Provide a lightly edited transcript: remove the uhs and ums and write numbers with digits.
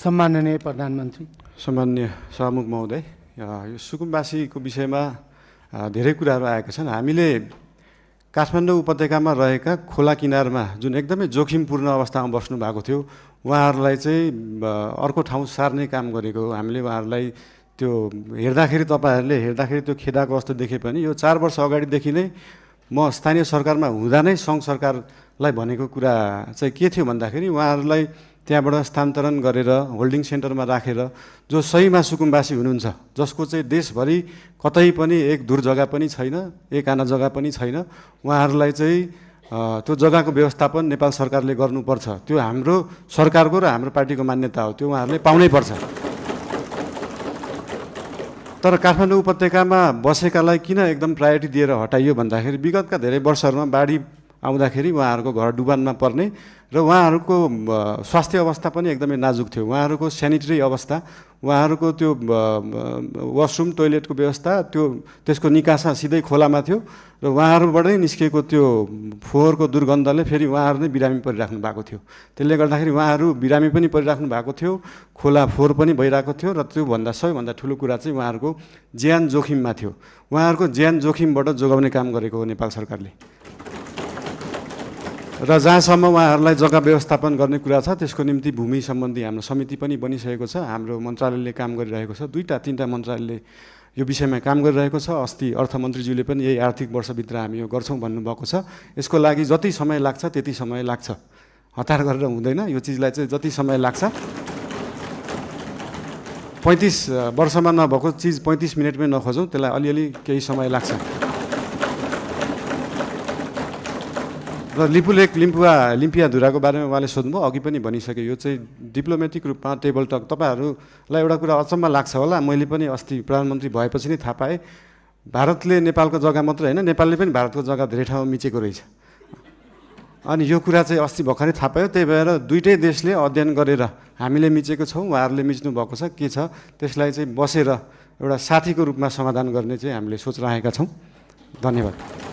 सम्माननीय प्रधानमन्त्री, सम्माननीय सभामुख महोदय, यो सुकुम्बासीको विषयमा धेरै कुराहरू आएका छन्। हामीले काठमाडौँ उपत्यकामा रहेका खोला किनारमा जुन एकदमै जोखिमपूर्ण अवस्थामा बस्नु भएको थियो, उहाँहरूलाई चाहिँ अर्को ठाउँ सार्ने काम गरेको हो। हामीले उहाँहरूलाई त्यो हेर्दाखेरि, तपाईँहरूले हेर्दाखेरि त्यो खेदाको अवस्था देखे पनि यो 4 वर्ष अगाडिदेखि नै म स्थानीय सरकारमा हुँदा नै सङ्घ सरकारलाई भनेको कुरा चाहिँ के थियो भन्दाखेरि उहाँहरूलाई त्यहाँबाट स्थानान्तरण गरेर होल्डिङ सेन्टरमा राखेर जो सहीमा सुकुम्बासी हुनुहुन्छ, जसको चाहिँ देशभरि कतै पनि एक दूर जग्गा पनि छैन, एक आना जग्गा पनि छैन, उहाँहरूलाई चाहिँ त्यो जग्गाको व्यवस्थापन नेपाल सरकारले गर्नुपर्छ। त्यो हाम्रो सरकारको र हाम्रो पार्टीको मान्यता हो, त्यो उहाँहरूले पाउनै पर्छ। तर काठमाडौँ उपत्यकामा बसेकालाई किन एकदम प्रायोरिटी दिएर हटाइयो भन्दाखेरि विगतका धेरै वर्षहरूमा बाढी आउँदाखेरि उहाँहरूको घर डुबानमा पर्ने र उहाँहरूको स्वास्थ्य अवस्था पनि एकदमै नाजुक थियो। उहाँहरूको स्यानिटरी अवस्था, उहाँहरूको त्यो वासरुम टोइलेटको व्यवस्था, त्यसको निकासा सिधै खोलामा थियो र उहाँहरूबाटै निस्केको त्यो फोहोरको दुर्गन्धले फेरि उहाँहरू नै बिरामी परिराख्नु भएको थियो। त्यसले गर्दाखेरि उहाँहरू बिरामी पनि परिराख्नु भएको थियो, खोला फोहोर पनि भइरहेको थियो र त्योभन्दा सबैभन्दा ठुलो कुरा चाहिँ उहाँहरूको ज्यान जोखिममा थियो। उहाँहरूको ज्यान जोखिमबाट जोगाउने काम गरेको हो नेपाल सरकारले। र जहाँसम्म उहाँहरूलाई जग्गा व्यवस्थापन गर्ने कुरा छ, त्यसको निम्ति भूमि सम्बन्धी हाम्रो समिति पनि बनिसकेको छ। हाम्रो मन्त्रालयले काम गरिरहेको छ, 2-3 मन्त्रालयले यो विषयमा काम गरिरहेको छ। अस्ति अर्थमन्त्रीज्यूले पनि यही आर्थिक वर्षभित्र हामी यो गर्छौँ भन्नुभएको छ। यसको लागि जति समय लाग्छ त्यति समय लाग्छ, हतार गरेर हुँदैन। यो चिजलाई चाहिँ जति समय लाग्छ, 35 वर्षमा नभएको चिज 35 मिनटमै नखोजौँ, त्यसलाई अलिअलि केही समय लाग्छ। र लिपुलेक लिम्पियाधुराको बारेमा उहाँले सोध्नुभयो, अघि पनि भनिसके। यो चाहिँ डिप्लोमेटिक रूपमा टेबल टक। तपाईँहरूलाई एउटा कुरा अचम्म लाग्छ होला, मैले पनि अस्ति प्रधानमन्त्री भएपछि नै थाहा पाएँ, भारतले नेपालको जग्गा मात्रै होइन, नेपालले पनि भारतको जग्गा धेरै ठाउँमा मिचेको रहेछ। अनि यो कुरा चाहिँ अस्ति भर्खरै थाहा पायो। त्यही भएर दुईटै देशले अध्ययन गरेर हामीले मिचेको छौँ, उहाँहरूले मिच्नु भएको छ, के छ त्यसलाई चाहिँ बसेर एउटा साथीको रूपमा समाधान गर्ने चाहिँ हामीले सोच राखेका छौँ। धन्यवाद।